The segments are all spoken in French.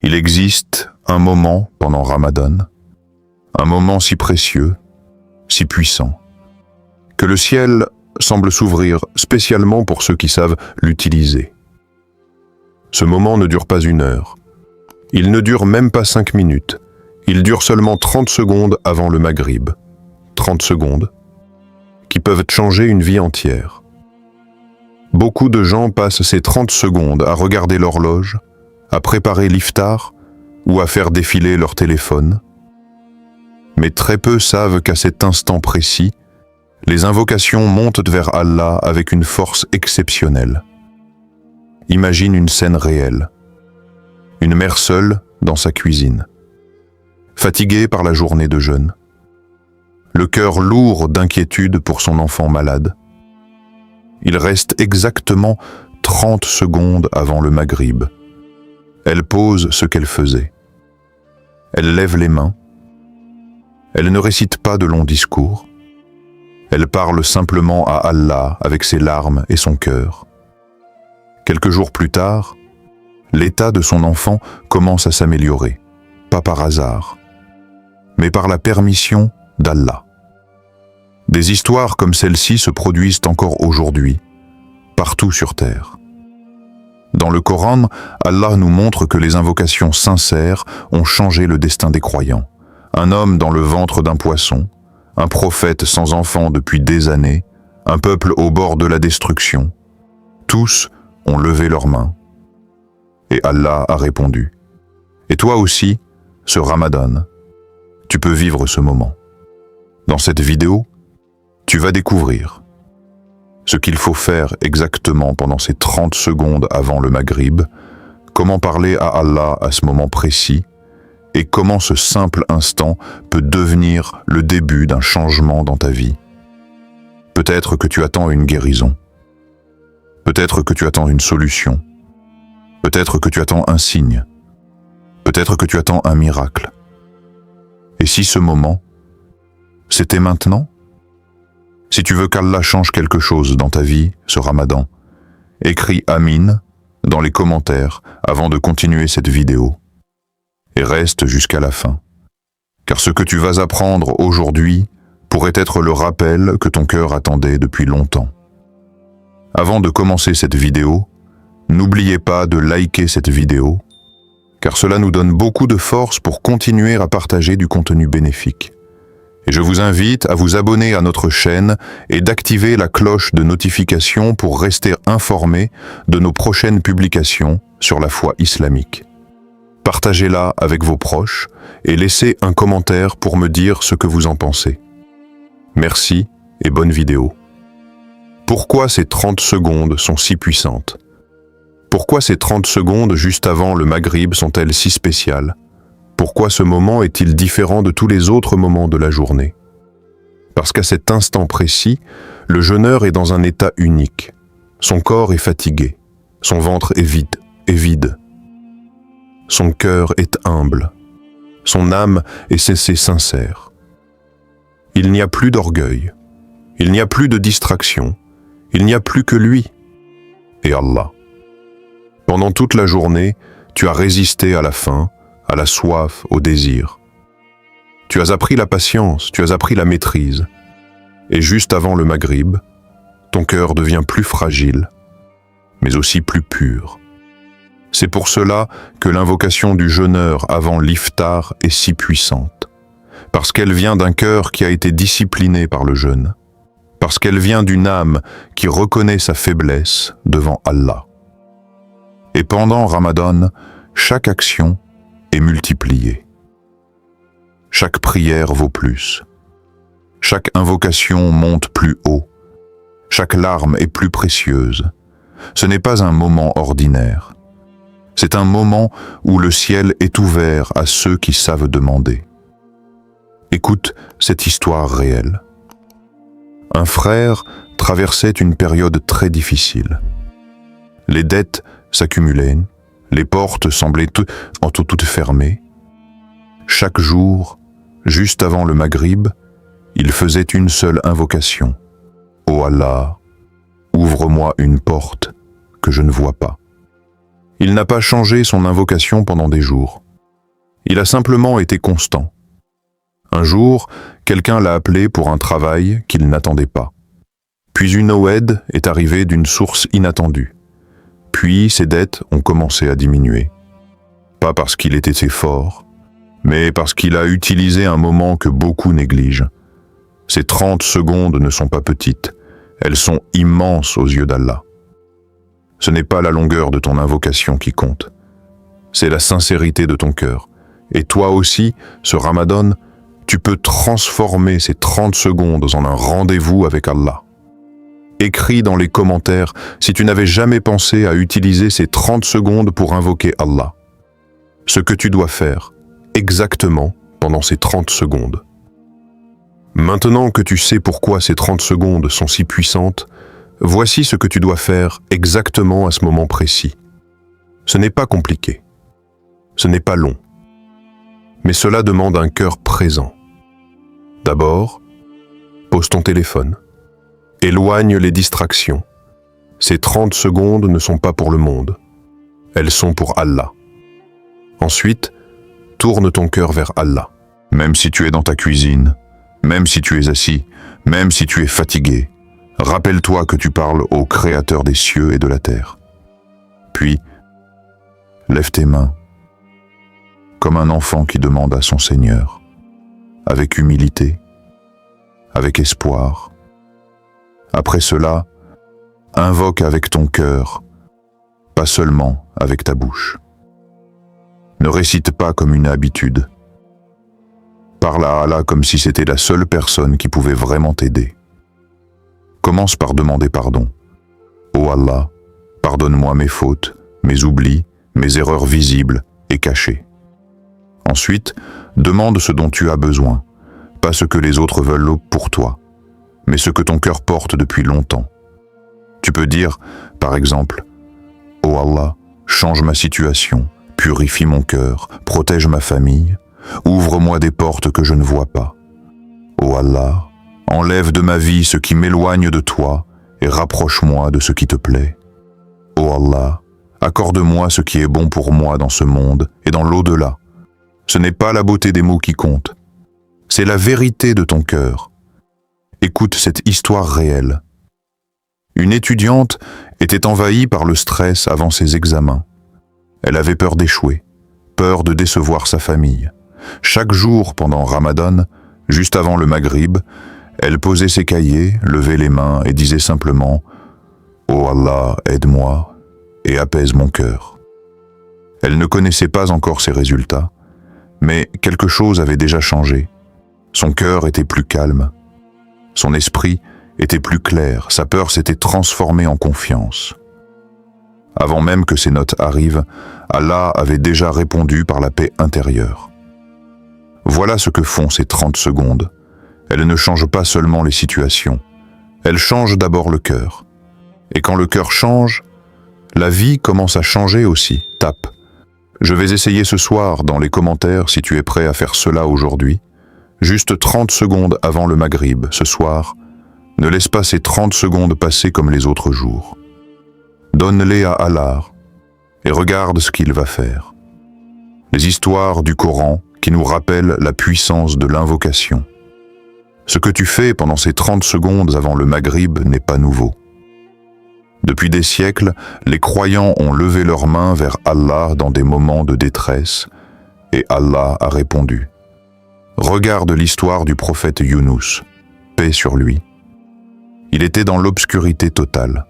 Il existe un moment pendant Ramadan, un moment si précieux, si puissant, que le ciel semble s'ouvrir spécialement pour ceux qui savent l'utiliser. Ce moment ne dure pas 1 heure, il ne dure même pas 5 minutes, il dure seulement 30 secondes avant le Maghrib. 30 secondes qui peuvent changer une vie entière. Beaucoup de gens passent ces 30 secondes à regarder l'horloge, à préparer l'iftar ou à faire défiler leur téléphone. Mais très peu savent qu'à cet instant précis, les invocations montent vers Allah avec une force exceptionnelle. Imagine une scène réelle. Une mère seule dans sa cuisine, fatiguée par la journée de jeûne, le cœur lourd d'inquiétude pour son enfant malade. Il reste exactement 30 secondes avant le Maghrib. Elle pose ce qu'elle faisait. Elle lève les mains. Elle ne récite pas de longs discours. Elle parle simplement à Allah avec ses larmes et son cœur. Quelques jours plus tard, l'état de son enfant commence à s'améliorer, pas par hasard, mais par la permission d'Allah. Des histoires comme celle-ci se produisent encore aujourd'hui, partout sur terre. Dans le Coran, Allah nous montre que les invocations sincères ont changé le destin des croyants. Un homme dans le ventre d'un poisson, un prophète sans enfant depuis des années, un peuple au bord de la destruction. Tous ont levé leurs mains. Et Allah a répondu. Et toi aussi, ce Ramadan, tu peux vivre ce moment. Dans cette vidéo, tu vas découvrir ce qu'il faut faire exactement pendant ces 30 secondes avant le Maghrib, comment parler à Allah à ce moment précis, et comment ce simple instant peut devenir le début d'un changement dans ta vie. Peut-être que tu attends une guérison. Peut-être que tu attends une solution. Peut-être que tu attends un signe. Peut-être que tu attends un miracle. Et si ce moment, c'était maintenant? Si tu veux qu'Allah change quelque chose dans ta vie, ce Ramadan, écris Amin dans les commentaires avant de continuer cette vidéo. Et reste jusqu'à la fin. Car ce que tu vas apprendre aujourd'hui pourrait être le rappel que ton cœur attendait depuis longtemps. Avant de commencer cette vidéo, n'oubliez pas de liker cette vidéo, car cela nous donne beaucoup de force pour continuer à partager du contenu bénéfique. Et je vous invite à vous abonner à notre chaîne et d'activer la cloche de notification pour rester informé de nos prochaines publications sur la foi islamique. Partagez-la avec vos proches et laissez un commentaire pour me dire ce que vous en pensez. Merci et bonne vidéo. Pourquoi ces 30 secondes sont si puissantes? Pourquoi ces 30 secondes juste avant le Maghrib sont-elles si spéciales? Pourquoi ce moment est-il différent de tous les autres moments de la journée? Parce qu'à cet instant précis, le jeûneur est dans un état unique. Son corps est fatigué, son ventre est vide. Son cœur est humble, son âme est sincère. Il n'y a plus d'orgueil, il n'y a plus de distraction, il n'y a plus que lui et Allah. Pendant toute la journée, tu as résisté à la faim, à la soif, au désir. Tu as appris la patience, tu as appris la maîtrise. Et juste avant le Maghrib, ton cœur devient plus fragile, mais aussi plus pur. C'est pour cela que l'invocation du jeûneur avant l'iftar est si puissante. Parce qu'elle vient d'un cœur qui a été discipliné par le jeûne. Parce qu'elle vient d'une âme qui reconnaît sa faiblesse devant Allah. Et pendant Ramadan, chaque action est multipliée. Chaque prière vaut plus. Chaque invocation monte plus haut. Chaque larme est plus précieuse. Ce n'est pas un moment ordinaire. C'est un moment où le ciel est ouvert à ceux qui savent demander. Écoute cette histoire réelle. Un frère traversait une période très difficile. Les dettes s'accumulaient, les portes semblaient toutes fermées. Chaque jour, juste avant le Maghrib, il faisait une seule invocation. « Ô Allah, ouvre-moi une porte que je ne vois pas. » Il n'a pas changé son invocation pendant des jours. Il a simplement été constant. Un jour, quelqu'un l'a appelé pour un travail qu'il n'attendait pas. Puis une aide est arrivée d'une source inattendue. Puis ses dettes ont commencé à diminuer. Pas parce qu'il était fort, mais parce qu'il a utilisé un moment que beaucoup négligent. Ces 30 secondes ne sont pas petites, elles sont immenses aux yeux d'Allah. Ce n'est pas la longueur de ton invocation qui compte, c'est la sincérité de ton cœur. Et toi aussi, ce Ramadan, tu peux transformer ces 30 secondes en un rendez-vous avec Allah. Écris dans les commentaires si tu n'avais jamais pensé à utiliser ces 30 secondes pour invoquer Allah. Ce que tu dois faire exactement pendant ces 30 secondes. Maintenant que tu sais pourquoi ces 30 secondes sont si puissantes, voici ce que tu dois faire exactement à ce moment précis. Ce n'est pas compliqué. Ce n'est pas long. Mais cela demande un cœur présent. D'abord, pose ton téléphone. Éloigne les distractions. Ces 30 secondes ne sont pas pour le monde. Elles sont pour Allah. Ensuite, tourne ton cœur vers Allah. Même si tu es dans ta cuisine, même si tu es assis, même si tu es fatigué, rappelle-toi que tu parles au Créateur des cieux et de la terre. Puis, lève tes mains, comme un enfant qui demande à son Seigneur, avec humilité, avec espoir. Après cela, invoque avec ton cœur, pas seulement avec ta bouche. Ne récite pas comme une habitude. Parle à Allah comme si c'était la seule personne qui pouvait vraiment t'aider. Commence par demander pardon. Ô Allah, pardonne-moi mes fautes, mes oublis, mes erreurs visibles et cachées. Ensuite, demande ce dont tu as besoin, pas ce que les autres veulent pour toi, mais ce que ton cœur porte depuis longtemps. Tu peux dire, par exemple, « Ô Allah, change ma situation, purifie mon cœur, protège ma famille, ouvre-moi des portes que je ne vois pas. Ô Allah, enlève de ma vie ce qui m'éloigne de toi et rapproche-moi de ce qui te plaît. Ô Allah, accorde-moi ce qui est bon pour moi dans ce monde et dans l'au-delà. Ce n'est pas la beauté des mots qui compte, c'est la vérité de ton cœur. Écoute cette histoire réelle. Une étudiante était envahie par le stress avant ses examens. Elle avait peur d'échouer, peur de décevoir sa famille. Chaque jour pendant Ramadan, juste avant le Maghrib, elle posait ses cahiers, levait les mains et disait simplement « Oh Allah, aide-moi et apaise mon cœur ». Elle ne connaissait pas encore ses résultats, mais quelque chose avait déjà changé. Son cœur était plus calme, son esprit était plus clair, sa peur s'était transformée en confiance. Avant même que ces notes arrivent, Allah avait déjà répondu par la paix intérieure. Voilà ce que font ces 30 secondes. Elles ne changent pas seulement les situations, elles changent d'abord le cœur. Et quand le cœur change, la vie commence à changer aussi. Tape. Je vais essayer ce soir dans les commentaires si tu es prêt à faire cela aujourd'hui. Juste 30 secondes avant le Maghrib, ce soir, ne laisse pas ces 30 secondes passer comme les autres jours. Donne-les à Allah et regarde ce qu'il va faire. Les histoires du Coran qui nous rappellent la puissance de l'invocation. Ce que tu fais pendant ces 30 secondes avant le Maghrib n'est pas nouveau. Depuis des siècles, les croyants ont levé leurs mains vers Allah dans des moments de détresse et Allah a répondu. Regarde l'histoire du prophète Younous, paix sur lui. Il était dans l'obscurité totale,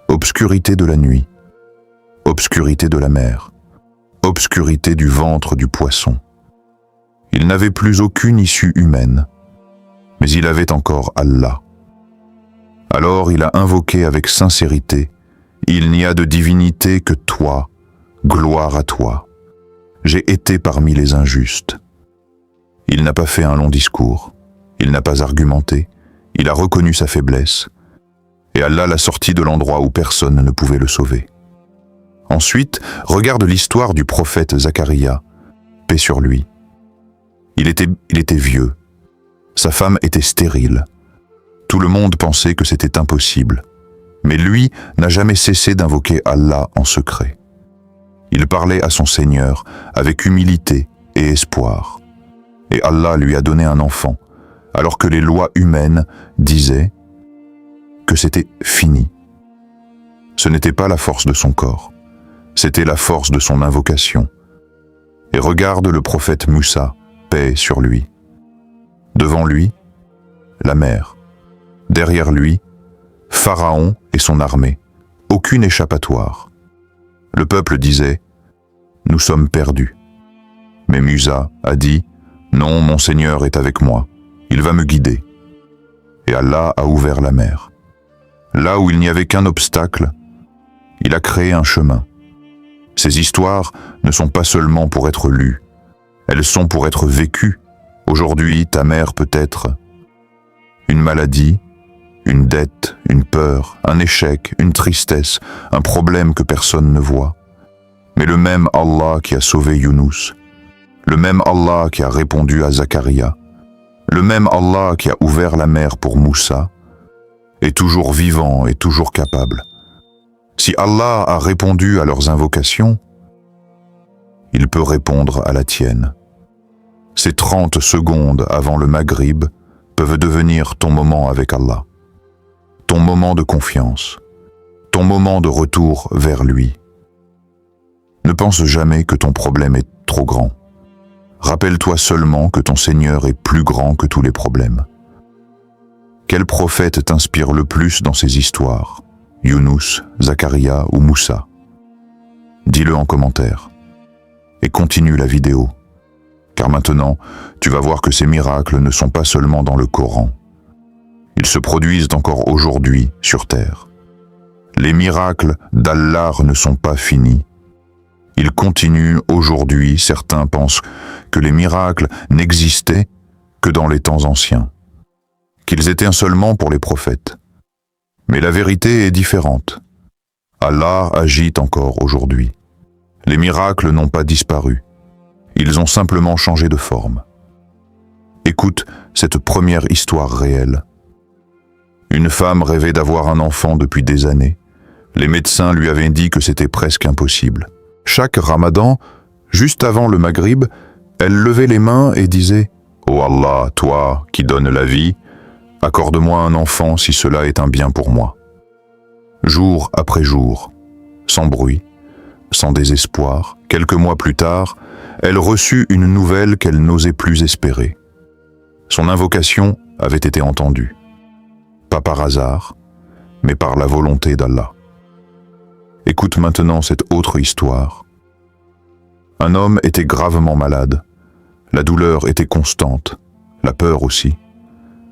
obscurité de la nuit, obscurité de la mer, obscurité du ventre du poisson. Il n'avait plus aucune issue humaine, mais il avait encore Allah. Alors il a invoqué avec sincérité, « Il n'y a de divinité que toi, gloire à toi. J'ai été parmi les injustes. » Il n'a pas fait un long discours, il n'a pas argumenté, il a reconnu sa faiblesse, et Allah l'a sorti de l'endroit où personne ne pouvait le sauver. Ensuite, regarde l'histoire du prophète Zacharia, paix sur lui. Il était vieux, sa femme était stérile. Tout le monde pensait que c'était impossible, mais lui n'a jamais cessé d'invoquer Allah en secret. Il parlait à son Seigneur avec humilité et espoir. Et Allah lui a donné un enfant, alors que les lois humaines disaient que c'était fini. Ce n'était pas la force de son corps, c'était la force de son invocation. Et regarde le prophète Moussa, paix sur lui. Devant lui, la mer. Derrière lui, Pharaon et son armée. Aucune échappatoire. Le peuple disait « Nous sommes perdus ». Mais Moussa a dit « Non, mon Seigneur est avec moi, il va me guider ». Et Allah a ouvert la mer. Là où il n'y avait qu'un obstacle, il a créé un chemin. Ces histoires ne sont pas seulement pour être lues, elles sont pour être vécues. Aujourd'hui, ta mère peut être une maladie, une dette, une peur, un échec, une tristesse, un problème que personne ne voit. Mais le même Allah qui a sauvé Younous, le même Allah qui a répondu à Zacharia, le même Allah qui a ouvert la mer pour Moussa, est toujours vivant et toujours capable. Si Allah a répondu à leurs invocations, il peut répondre à la tienne. Ces 30 secondes avant le Maghrib peuvent devenir ton moment avec Allah, ton moment de confiance, ton moment de retour vers lui. Ne pense jamais que ton problème est trop grand. Rappelle-toi seulement que ton Seigneur est plus grand que tous les problèmes. Quel prophète t'inspire le plus dans ces histoires? Younous, Zacharia ou Moussa? Dis-le en commentaire. Et continue la vidéo. Car maintenant, tu vas voir que ces miracles ne sont pas seulement dans le Coran. Ils se produisent encore aujourd'hui sur terre. Les miracles d'Allah ne sont pas finis. Ils continuent aujourd'hui. Certains pensent que les miracles n'existaient que dans les temps anciens, qu'ils étaient seulement pour les prophètes. Mais la vérité est différente. Allah agit encore aujourd'hui. Les miracles n'ont pas disparu. Ils ont simplement changé de forme. Écoute cette première histoire réelle. Une femme rêvait d'avoir un enfant depuis des années. Les médecins lui avaient dit que c'était presque impossible. Chaque Ramadan, juste avant le Maghrib, elle levait les mains et disait « Oh Allah, toi qui donnes la vie, accorde-moi un enfant si cela est un bien pour moi. » Jour après jour, sans bruit, sans désespoir, quelques mois plus tard, elle reçut une nouvelle qu'elle n'osait plus espérer. Son invocation avait été entendue. Pas par hasard, mais par la volonté d'Allah. Écoute maintenant cette autre histoire. Un homme était gravement malade. La douleur était constante, la peur aussi.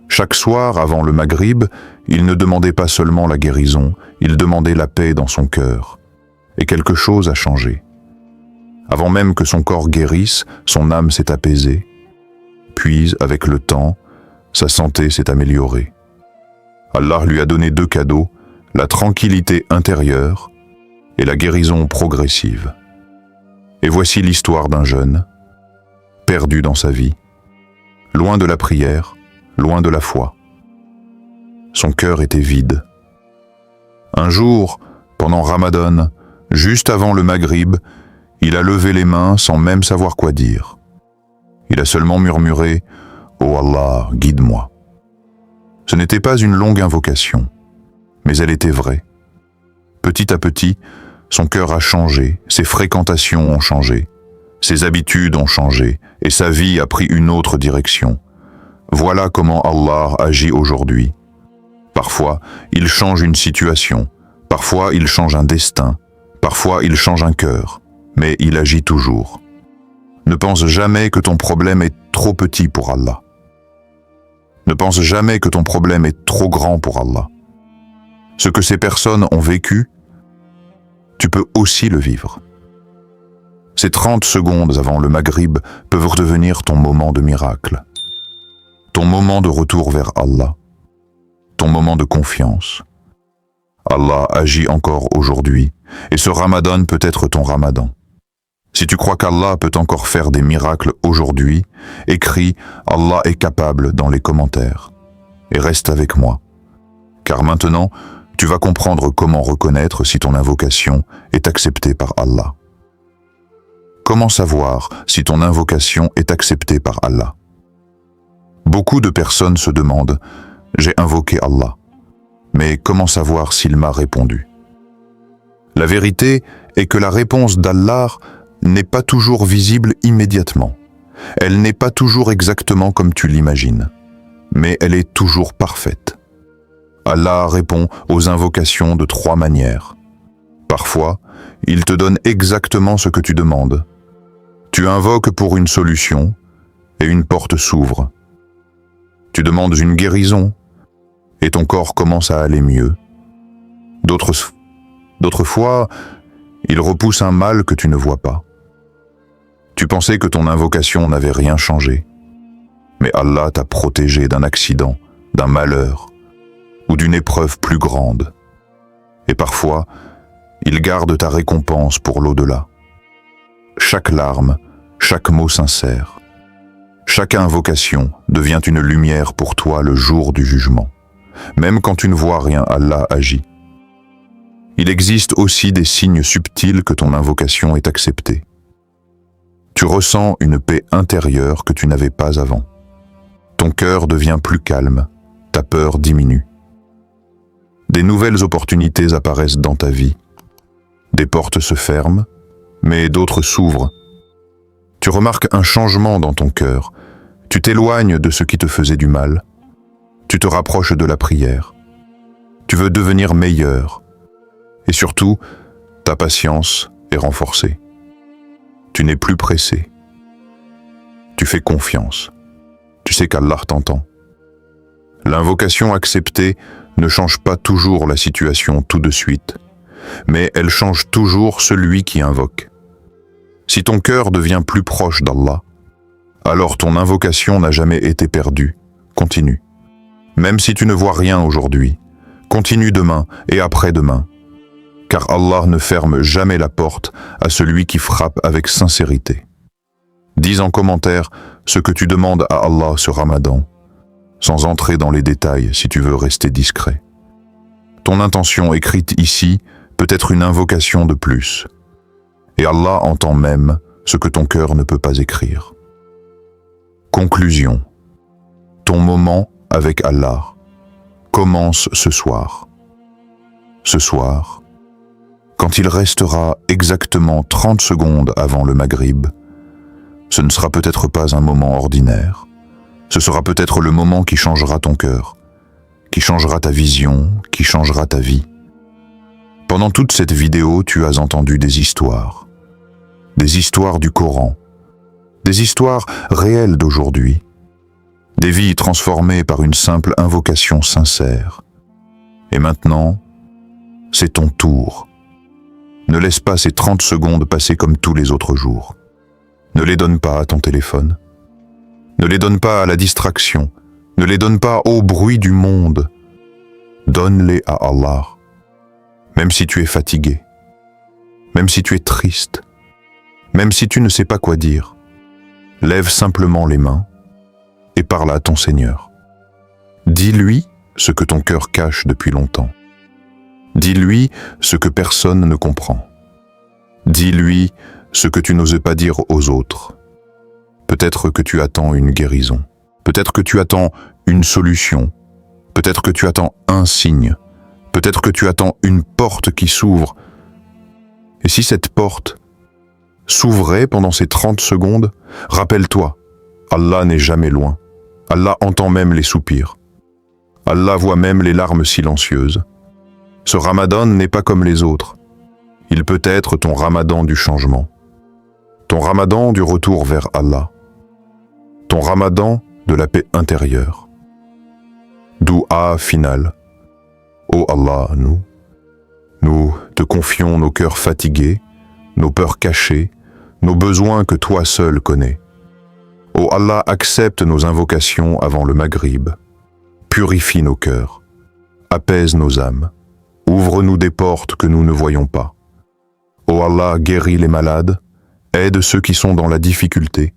Chaque soir, avant le Maghrib, il ne demandait pas seulement la guérison, il demandait la paix dans son cœur. Et quelque chose a changé. Avant même que son corps guérisse, son âme s'est apaisée. Puis, avec le temps, sa santé s'est améliorée. Allah lui a donné 2 cadeaux, la tranquillité intérieure et la guérison progressive. Et voici l'histoire d'un jeune, perdu dans sa vie, loin de la prière, loin de la foi. Son cœur était vide. Un jour, pendant Ramadan, juste avant le Maghrib, il a levé les mains sans même savoir quoi dire. Il a seulement murmuré « Oh Allah, guide-moi ». Ce n'était pas une longue invocation, mais elle était vraie. Petit à petit, son cœur a changé, ses fréquentations ont changé, ses habitudes ont changé et sa vie a pris une autre direction. Voilà comment Allah agit aujourd'hui. Parfois, il change une situation, parfois il change un destin, parfois il change un cœur, mais il agit toujours. Ne pense jamais que ton problème est trop petit pour Allah. Ne pense jamais que ton problème est trop grand pour Allah. Ce que ces personnes ont vécu, tu peux aussi le vivre. Ces 30 secondes avant le Maghrib peuvent redevenir ton moment de miracle, ton moment de retour vers Allah, ton moment de confiance. Allah agit encore aujourd'hui, et ce Ramadan peut être ton Ramadan. Si tu crois qu'Allah peut encore faire des miracles aujourd'hui, écris « Allah est capable » dans les commentaires. Et reste avec moi. Car maintenant, tu vas comprendre comment reconnaître si ton invocation est acceptée par Allah. Comment savoir si ton invocation est acceptée par Allah? Beaucoup de personnes se demandent « J'ai invoqué Allah, mais comment savoir s'il m'a répondu ?» La vérité est que la réponse d'Allah n'est pas toujours visible immédiatement. Elle n'est pas toujours exactement comme tu l'imagines, mais elle est toujours parfaite. Allah répond aux invocations de 3 manières. Parfois, il te donne exactement ce que tu demandes. Tu invoques pour une solution et une porte s'ouvre. Tu demandes une guérison et ton corps commence à aller mieux. D'autres fois, il repousse un mal que tu ne vois pas. Tu pensais que ton invocation n'avait rien changé, mais Allah t'a protégé d'un accident, d'un malheur ou d'une épreuve plus grande. Et parfois, il garde ta récompense pour l'au-delà. Chaque larme, chaque mot sincère, chaque invocation devient une lumière pour toi le jour du jugement. Même quand tu ne vois rien, Allah agit. Il existe aussi des signes subtils que ton invocation est acceptée. Tu ressens une paix intérieure que tu n'avais pas avant. Ton cœur devient plus calme, ta peur diminue. Des nouvelles opportunités apparaissent dans ta vie. Des portes se ferment, mais d'autres s'ouvrent. Tu remarques un changement dans ton cœur. Tu t'éloignes de ce qui te faisait du mal. Tu te rapproches de la prière. Tu veux devenir meilleur. Et surtout, ta patience est renforcée. Tu n'es plus pressé. Tu fais confiance. Tu sais qu'Allah t'entend. L'invocation acceptée ne change pas toujours la situation tout de suite, mais elle change toujours celui qui invoque. Si ton cœur devient plus proche d'Allah, alors ton invocation n'a jamais été perdue. Continue. Même si tu ne vois rien aujourd'hui, continue demain et après-demain, car Allah ne ferme jamais la porte à celui qui frappe avec sincérité. Dis en commentaire ce que tu demandes à Allah ce Ramadan, sans entrer dans les détails si tu veux rester discret. Ton intention écrite ici peut être une invocation de plus, et Allah entend même ce que ton cœur ne peut pas écrire. Conclusion. Ton moment avec Allah commence ce soir. Ce soir, quand il restera exactement 30 secondes avant le Maghrib, ce ne sera peut-être pas un moment ordinaire. Ce sera peut-être le moment qui changera ton cœur, qui changera ta vision, qui changera ta vie. Pendant toute cette vidéo, tu as entendu des histoires du Coran, des histoires réelles d'aujourd'hui, des vies transformées par une simple invocation sincère. Et maintenant, c'est ton tour. Ne laisse pas ces 30 secondes passer comme tous les autres jours. Ne les donne pas à ton téléphone. Ne les donne pas à la distraction. Ne les donne pas au bruit du monde. Donne-les à Allah. Même si tu es fatigué, même si tu es triste, même si tu ne sais pas quoi dire, lève simplement les mains et parle à ton Seigneur. Dis-lui ce que ton cœur cache depuis longtemps. Dis-lui ce que personne ne comprend. Dis-lui ce que tu n'oses pas dire aux autres. Peut-être que tu attends une guérison. Peut-être que tu attends une solution. Peut-être que tu attends un signe. Peut-être que tu attends une porte qui s'ouvre. Et si cette porte s'ouvrait pendant ces 30 secondes, rappelle-toi, Allah n'est jamais loin. Allah entend même les soupirs. Allah voit même les larmes silencieuses. Ce Ramadan n'est pas comme les autres. Il peut être ton Ramadan du changement. Ton Ramadan du retour vers Allah. Ton Ramadan de la paix intérieure. Doua finale. Ô Allah, nous te confions nos cœurs fatigués, nos peurs cachées, nos besoins que toi seul connais. Ô Allah, accepte nos invocations avant le Maghrib. Purifie nos cœurs. Apaise nos âmes. Ouvre-nous des portes que nous ne voyons pas. Ô Allah, guéris les malades, aide ceux qui sont dans la difficulté,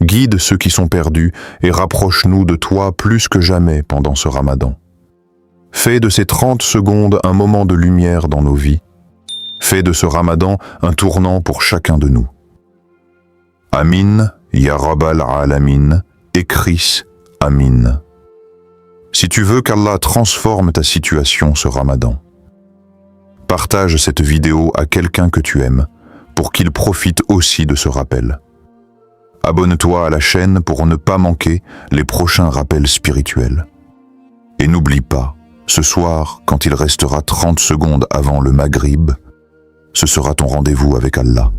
guide ceux qui sont perdus et rapproche-nous de toi plus que jamais pendant ce Ramadan. Fais de ces 30 secondes un moment de lumière dans nos vies. Fais de ce Ramadan un tournant pour chacun de nous. Amin, Ya Rabbal Alamin, écris Amin. Si tu veux qu'Allah transforme ta situation ce Ramadan, partage cette vidéo à quelqu'un que tu aimes pour qu'il profite aussi de ce rappel. Abonne-toi à la chaîne pour ne pas manquer les prochains rappels spirituels. Et n'oublie pas, ce soir, quand il restera 30 secondes avant le Maghrib, ce sera ton rendez-vous avec Allah.